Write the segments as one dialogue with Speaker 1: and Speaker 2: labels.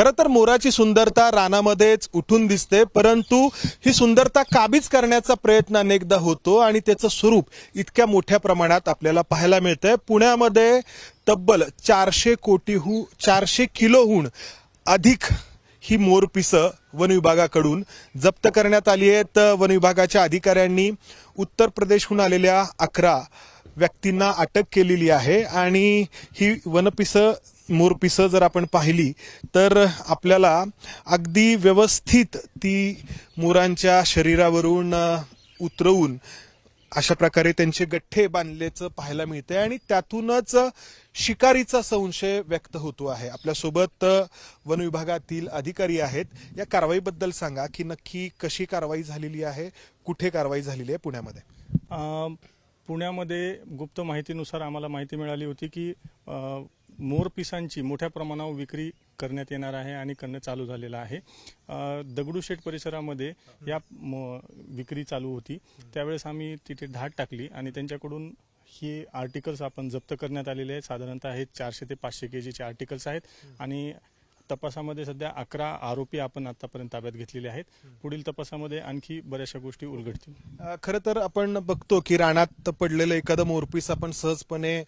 Speaker 1: खरं तर मोराची सुंदरता रानामध्येच उठून दिसते, परंतु ही सुंदरता काबीज करण्याचा प्रयत्न अनेकदा होतो आणि त्याचं स्वरूप इतक्या मोठ्या प्रमाणात आपल्याला पाहायला मिळतंय। पुण्यामध्ये तब्बल 400 किलोहून अधिक ही मोरपिसं वन विभागाकडून जप्त करण्यात आली आहेत। वन विभागाच्या अधिकाऱ्यांनी उत्तर प्रदेशहून आलेल्या 11 व्यक्तींना अटक केलेली आहे आणि ही मोरपिसं जर आपण पाहिली तर आपल्याला अगदी व्यवस्थित ती मोरांच्या शरीरावरून उतरवून अशा प्रकारे त्यांचे गठ्ठे बांधल्याचं पाहायला मिळते आणि त्यातूनच शिकारीचा संशय व्यक्त होतो आहे। आपल्यासोबत वन विभागातील अधिकारी आहेत। या कारवाईबद्दल सांगा की नक्की कशी कारवाई झालेली आहे, कुठे कारवाई झालेली आहे पुण्यामध्ये?
Speaker 2: पुण्यामध्ये गुप्त माहितीनुसार आम्हाला माहिती मिळाली होती की मोरपिसांची मोठ्या प्रमाणावर विक्री करण्यात येणार आहे आणि करणं चालू झालेलं आहे। दगडूशेठ परिसरामध्ये या विक्री चालू होती, त्यावेळेस आम्ही तिथे धाड टाकली आणि त्यांच्याकडून ही आर्टिकल्स आपण जप्त करण्यात आलेले आहेत। साधारणतः हे 400 ते 500 केजीचे आर्टिकल्स आहेत आणि तपासामध्ये सध्या 11 आरोपी आपण आतापर्यंत ताब्यात घेतलेले आहेत। पुढील तपासामध्ये आणखी बऱ्याचशा गोष्टी उलगडतील।
Speaker 1: खरं तर आपण बघतो की रानात पडलेलं एखादं मोरपीस आपण सहजपणे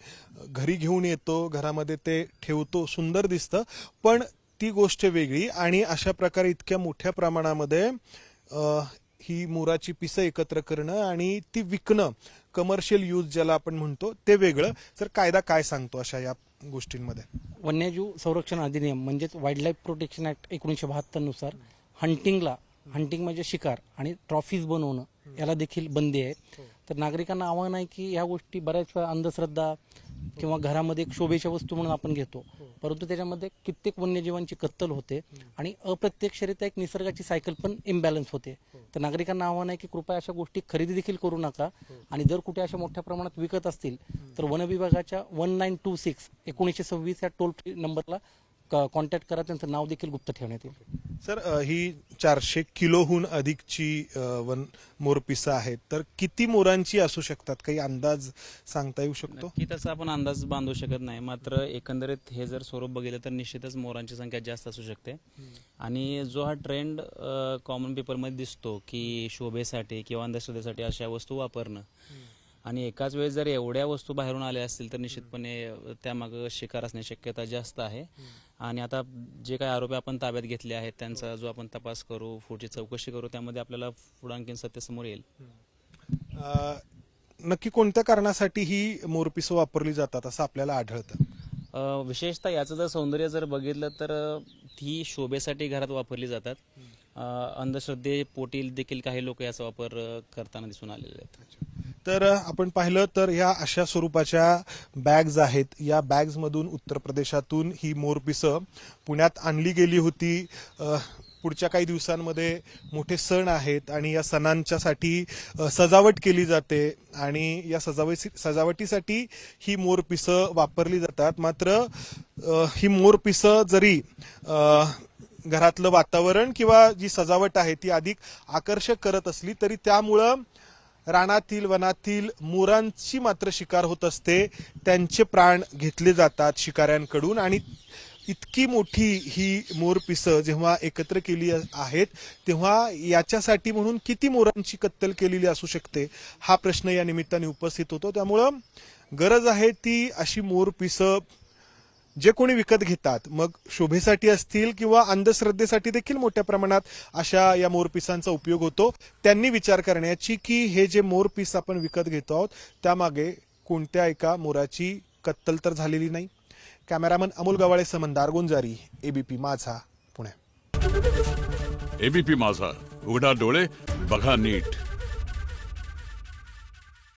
Speaker 1: घरी घेऊन येतो, घरामध्ये ते ठेवतो, सुंदर दिसतं, पण ती गोष्ट वेगळी आणि अशा प्रकारे इतक्या मोठ्या प्रमाणामध्ये ही मोराची पिसं एकत्र करणं आणि ती विकणं, कमर्शियल यूज ज्याला आपण म्हणतो, ते वेगळं। तर कायदा काय सांगतो अशा या गोष्टींमध्ये?
Speaker 3: वन्यजीव संरक्षण अधिनियम म्हणजेच वाईल्ड लाईफ प्रोटेक्शन ऍक्ट 1972 नुसार हंटिंग म्हणजे शिकार आणि ट्रॉफीज बनवणं याला देखील बंदी आहे। तर नागरिकांना आव्हान आहे की ह्या गोष्टी बऱ्याच वेळा अंधश्रद्धा किंवा घरामध्ये एक शोभेच्या वस्तू म्हणून आपण घेतो, परंतु त्याच्यामध्ये कित्येक वन्यजीवांची कत्तल होते आणि अप्रत्यक्षरित्या एक निसर्गाची सायकल पण इम्बॅलन्स होते। तर नागरिकांना आव्हान आहे की कृपया अशा गोष्टी खरेदी देखील करू नका आणि जर कुठे अशा मोठ्या प्रमाणात विकत असतील तर वन विभागाच्या 1926 1926 या टोल फ्री नंबरला कॉन्टॅक्ट करा, त्यांचं नाव देखील गुप्त ठेवण्यात येईल।
Speaker 1: सर, ही 400 किलोहून अधिकची मोरपिसं आहेत, तर किती मोरांची असू शकतात? काही अंदाज सांगता येऊ शकतो?
Speaker 4: की तसं आपण अंदाज बांधू शकत नाही, मात्र एकंदरीत हे जर स्वरूप बघितलं तर निश्चितच मोरांची संख्या जास्त असू शकते। आणि जो हा ट्रेंड कॉमन पीपलमध्ये दिसतो की शोभेसाठी किंवा अंधश्रद्धेसाठी अशा वस्तू वापरणं आणि एकाच वेळेस जर एवढ्या वस्तू बाहेरून आल्या असतील तर निश्चितपणे त्यामागे शिकार असण्याची शक्यता जास्त आहे। आणि आता जे काही आरोपी आपण ताब्यात घेतले आहेत त्यांचा जो आपण तपास करू, पुढची चौकशी करू, त्यामध्ये आपल्याला पुढे आणखीन सत्य समोर येईल।
Speaker 1: नक्की कोणत्या कारणासाठी ही मोरपिसं वापरली जातात असं आपल्याला आढळतं?
Speaker 4: विशेषतः याचं जर सौंदर्य जर बघितलं तर ती शोभेसाठी घरात वापरली जातात। अंधश्रद्धेपोटी देखील काही लोक याचा वापर करताना दिसून आलेले आहेत।
Speaker 1: तर आपण पाहिलं तर ह्या अशा स्वरूपाच्या बॅग्स आहेत, या बॅग्स मधून उत्तर प्रदेशातून ही मोरपिसं पुण्यात आणली गेली होती। पुढच्या काही दिवसांमध्ये मोठे सण आहेत आणि या सणांच्यासाठी सजावट केली जाते आणि या सजावटीसाठी ही मोरपिसं वापरली जातात। मात्र ही मोरपिसं जरी घरातलं वातावरण किंवा जी सजावट आहे ती अधिक आकर्षक करत असली तरी त्यामुळं रानातील वनातील मोरांची मात्र शिकार होत असते, त्यांचे प्राण घेतले जातात शिकाऱ्यांकडून। आणि इतकी मोठी ही मोरपिसं जेव्हा एकत्र केली आहेत तेव्हा याच्यासाठी म्हणून किती मोरांची कत्तल केलेली असू शकते हा प्रश्न या निमित्ताने उपस्थित होतो। त्यामुळं गरज आहे ती अशी मोरपिसं जे कोणी विकत घेतात, मग शोभेसाठी असतील किंवा अंधश्रद्धेसाठी देखील मोठ्या प्रमाणात अशा या मोरपिसांचा उपयोग होतो, त्यांनी विचार करण्याची की हे जे मोरपीस आपण विकत घेतो आहोत त्यामागे कोणत्या एका मोराची कत्तल तर झालेली नाही। कॅमेरामन अमोल गवाळे, मंदार गुंजारी, एबीपी माझा, पुणे।
Speaker 5: एबीपी माझा, उघडा डोळे बघा नीट।